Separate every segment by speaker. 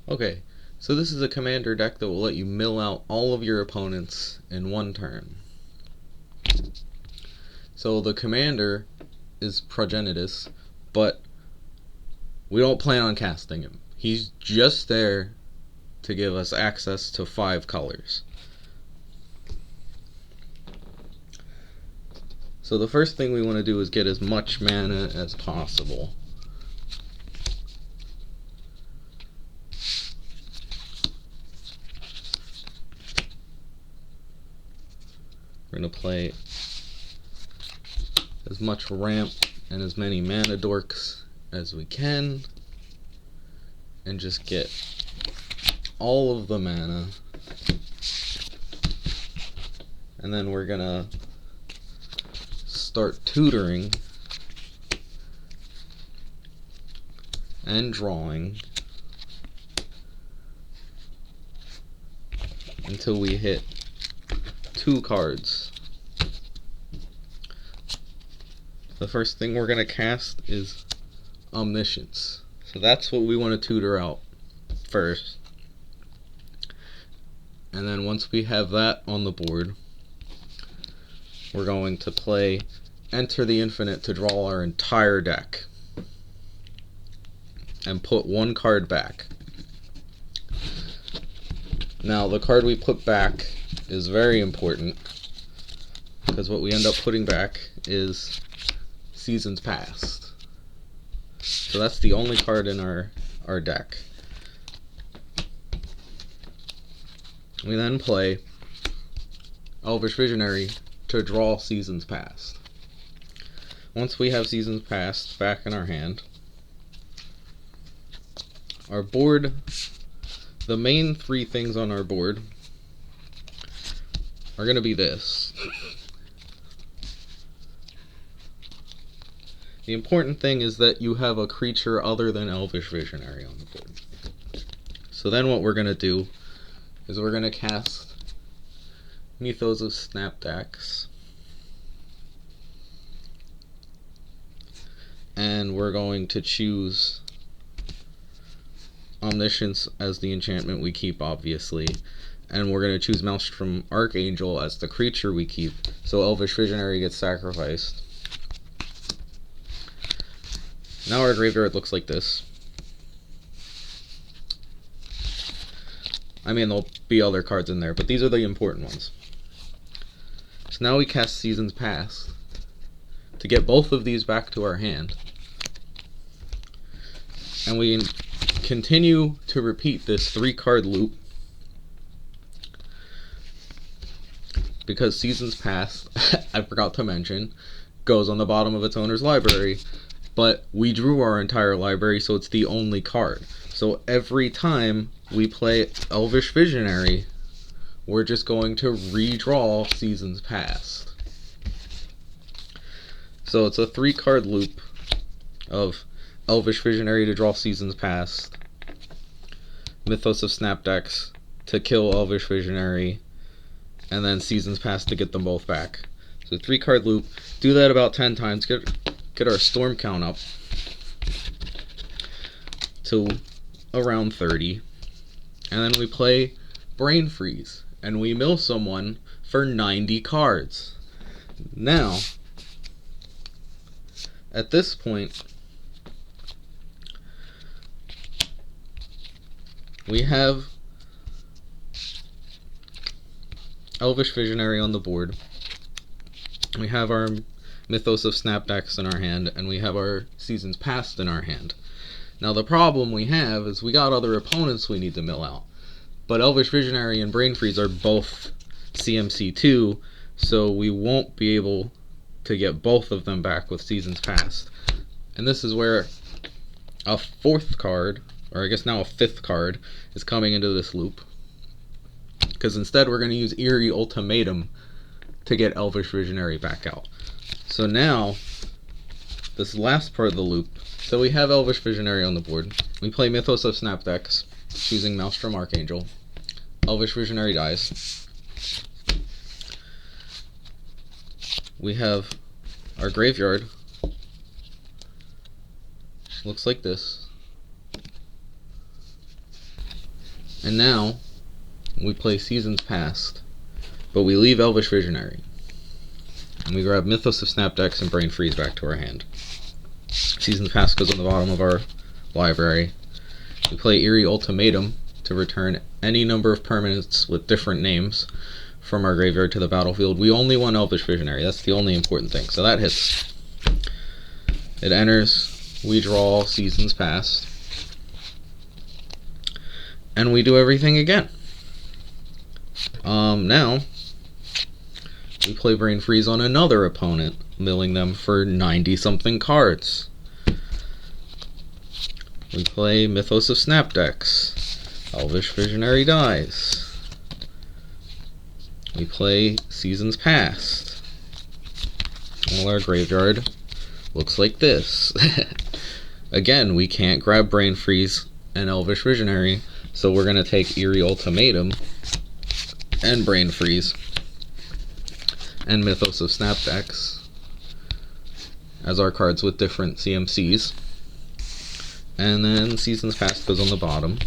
Speaker 1: Okay, so this is a commander deck that will let you mill out all of your opponents in one turn. So the commander is Progenitus, but we don't plan on casting him. He's just there to give us access to 5 colors. So the first thing we want to do is get as much mana as possible. We're going to play as much ramp and as many mana dorks as we can and just get all of the mana. And then we're going to start tutoring and drawing until we hit 2 cards. The first thing we're going to cast is Omniscience. So that's what we want to tutor out first. And then once we have that on the board, we're going to play Enter the Infinite to draw our entire deck and put 1 card back. Now the card we put back is very important because what we end up putting back is Seasons Past. So that's the only card in our deck. We then play Elvish Visionary to draw Seasons Past. Once we have Seasons Past back in our hand, our board, the main 3 things on our board are going to be this. The important thing is that you have a creature other than Elvish Visionary on the board. So then what we're going to do is we're going to cast Mythos of Snapdax, and we're going to choose Omniscience as the enchantment we keep, obviously, and we're going to choose Maelstrom Archangel as the creature we keep, so Elvish Visionary gets sacrificed. Now our graveyard looks like this. I mean, there'll be other cards in there, but these are the important ones. So now we cast Seasons Past to get both of these back to our hand. And we continue to repeat this 3-card loop because Seasons Past, I forgot to mention, goes on the bottom of its owner's library, but we drew our entire library, so it's the only card. So every time we play Elvish Visionary, we're just going to redraw Seasons Past. So it's a 3-card loop of Elvish Visionary to draw Seasons Past, Mythos of Snapdax to kill Elvish Visionary, and then Seasons Past to get them both back. So 3-card loop. Do that about 10 times. Get our storm count up to around 30. And then we play Brain Freeze, and we mill someone for 90 cards. Now, at this point, we have Elvish Visionary on the board. We have our Mythos of Snapdax in our hand, and we have our Seasons Past in our hand. Now the problem we have is we got other opponents we need to mill out. But Elvish Visionary and Brain Freeze are both CMC2, so we won't be able to get both of them back with Seasons Past. And this is where a 4th card, or I guess now a 5th card, is coming into this loop. Because instead we're going to use Eerie Ultimatum to get Elvish Visionary back out. So now, this last part of the loop, so we have Elvish Visionary on the board. We play Mythos of Snapdax, choosing Maelstrom Archangel. Elvish Visionary dies. We have our graveyard. Looks like this. And now we play Seasons Past, but we leave Elvish Visionary. And we grab Mythos of Snapdex and Brain Freeze back to our hand. Seasons Past goes on the bottom of our library. We play Eerie Ultimatum to return any number of permanents with different names from our graveyard to the battlefield. We only want Elvish Visionary. That's the only important thing. So that hits. It enters. We draw Seasons Past. And we do everything again. Now, we play Brain Freeze on another opponent, milling them for 90-something cards. We play Mythos of Snapdex. Elvish Visionary dies. We play Seasons Past. Well, our graveyard looks like this. Again, we can't grab Brain Freeze and Elvish Visionary, so we're going to take Eerie Ultimatum and Brain Freeze and Mythos of Snapdex as our cards with different CMCs. And then Seasons Past goes on the bottom.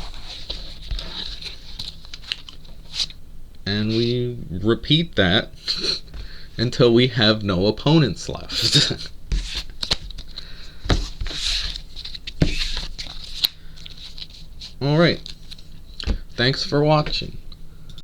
Speaker 1: And we repeat that until we have no opponents left. Alright. Thanks for watching.